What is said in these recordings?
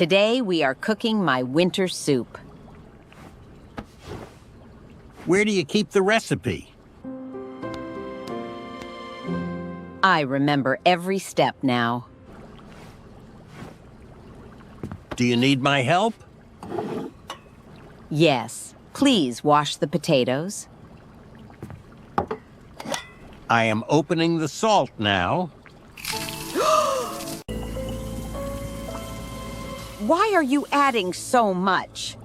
Today we are cooking my winter soup. Where do you keep the recipe? I remember every step now. Do you need my help? Yes, please wash the potatoes. I am opening the salt now. Why are you adding so much?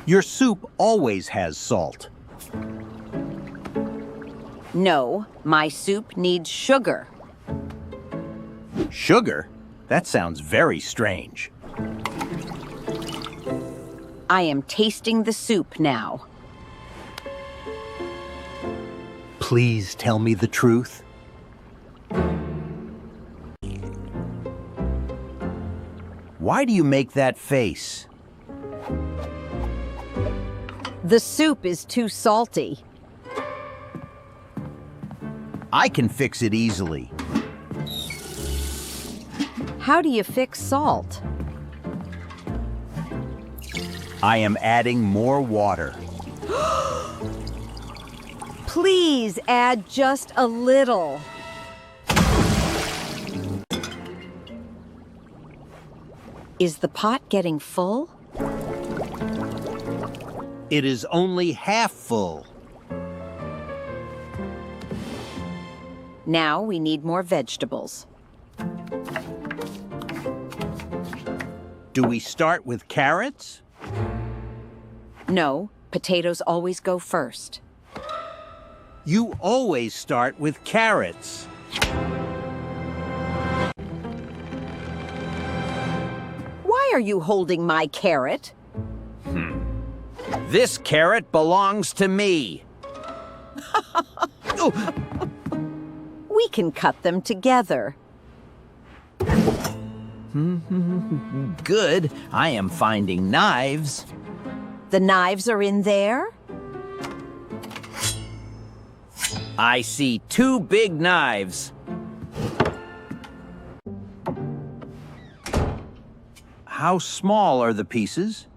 Your soup always has salt. No, my soup needs sugar. Sugar? That sounds very strange. I am tasting the soup now. Please tell me the truth. Why do you make that face? The soup is too salty. I can fix it easily. How do you fix salt? I am adding more water. Please add just a little. Is the pot getting full? It is only half full. Now we need more vegetables. Do we start with carrots? No, potatoes always go first. You always start with carrots. Why are you holding my carrot? This carrot belongs to me. We can cut them together. Good. I am finding knives. The knives are in there? I see 2 big knives. How small are the pieces?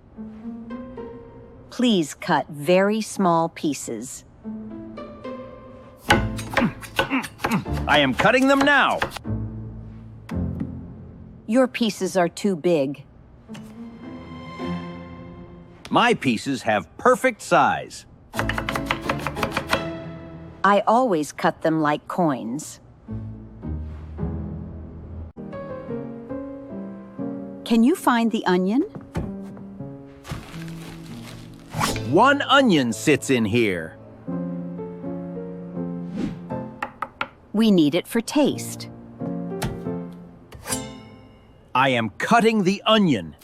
Please cut very small pieces. I am cutting them now. Your pieces are too big. My pieces have perfect size. I always cut them like coins. Can you find the onion? 1 onion sits in here. We need it for taste. I am cutting the onion.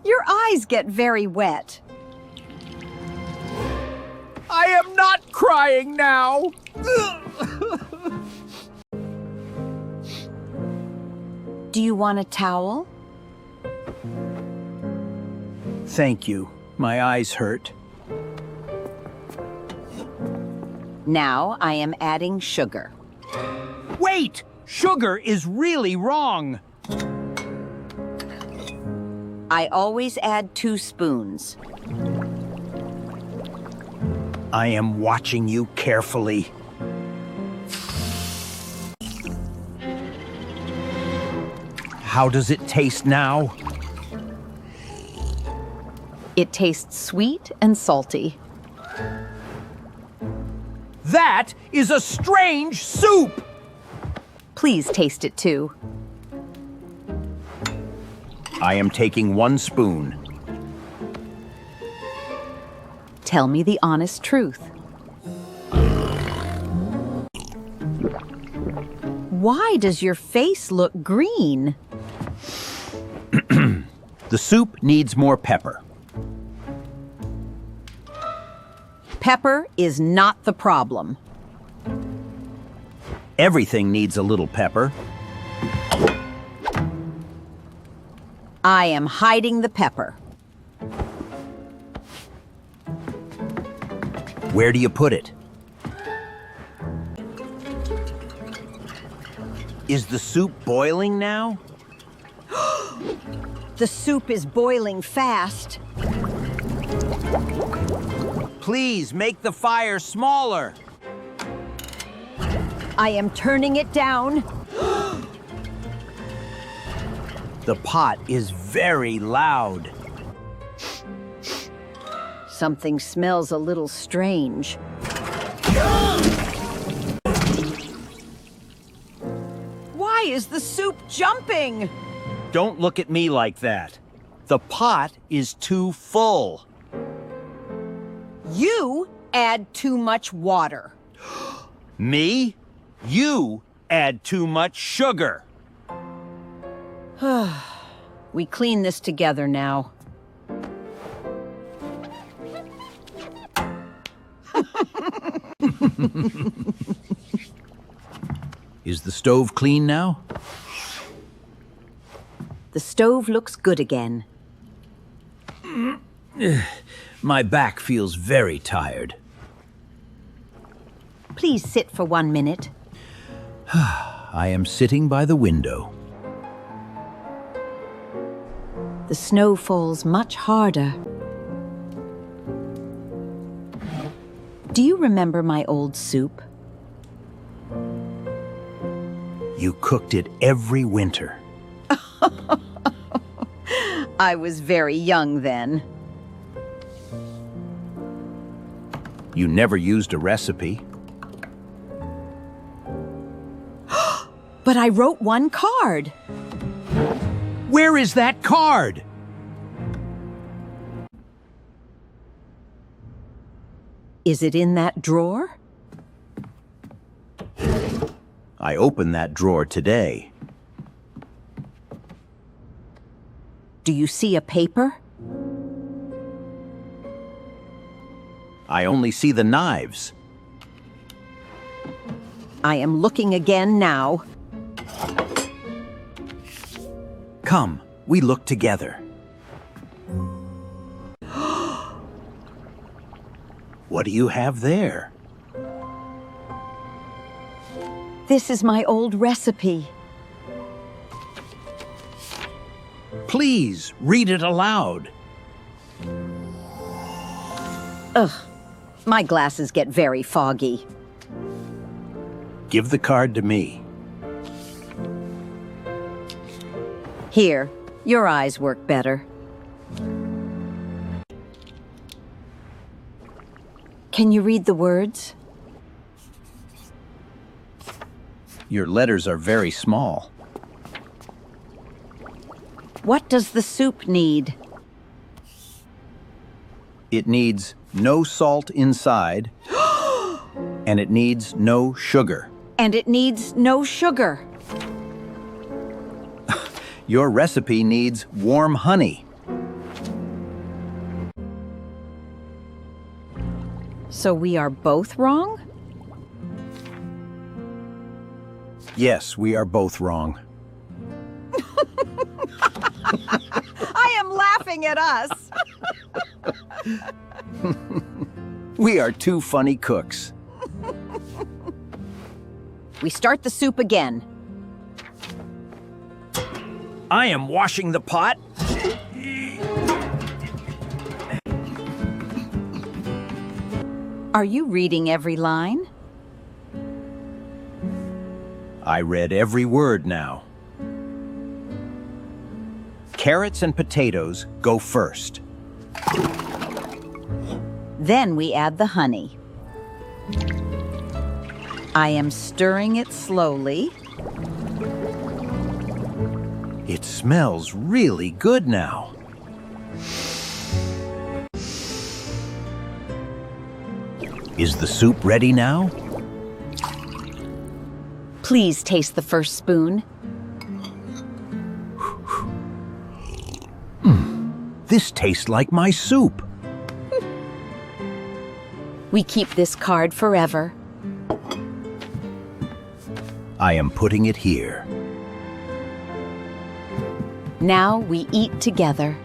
Your eyes get very wet. I am not crying now. Do you want a towel? Thank you. My eyes hurt. Now I am adding sugar. Wait! Sugar is really wrong. I always add 2 spoons. I am watching you carefully. How does it taste now? It tastes sweet and salty. That is a strange soup! Please taste it too. I am taking 1 spoon. Tell me the honest truth. Why does your face look green? The soup needs more pepper. Pepper is not the problem. Everything needs a little pepper. I am hiding the pepper. Where do you put it? Is the soup boiling now? The soup is boiling fast. Please make the fire smaller. I am turning it down. The pot is very loud. Something smells a little strange. Why is the soup jumping? Don't look at me like that. The pot is too full. You add too much water. Me? You add too much sugar. We clean this together now. Is the stove clean now? The stove looks good again. My back feels very tired. Please sit for 1 minute. I am sitting by the window. The snow falls much harder. Do you remember my old soup? You cooked it every winter. I was very young then. You never used a recipe. But I wrote one card. Where is that card? Is it in that drawer? I opened that drawer today. Do you see a paper? I only see the knives. I am looking again now. Come, we look together. What do you have there? This is my old recipe. Please, read it aloud. Ugh, my glasses get very foggy. Give the card to me. Here, your eyes work better. Can you read the words? Your letters are very small. What does the soup need? It needs no salt inside, and it needs no sugar. And it needs no sugar. Your recipe needs warm honey. So we are both wrong? Yes, we are both wrong. I am laughing at us. We are two funny cooks. We start the soup again. I am washing the pot. Are you reading every line? I read every word now. Carrots and potatoes go first. Then we add the honey. I am stirring it slowly. It smells really good now. Is the soup ready now? Please taste the first spoon. This tastes like my soup. We keep this card forever. I am putting it here. Now we eat together.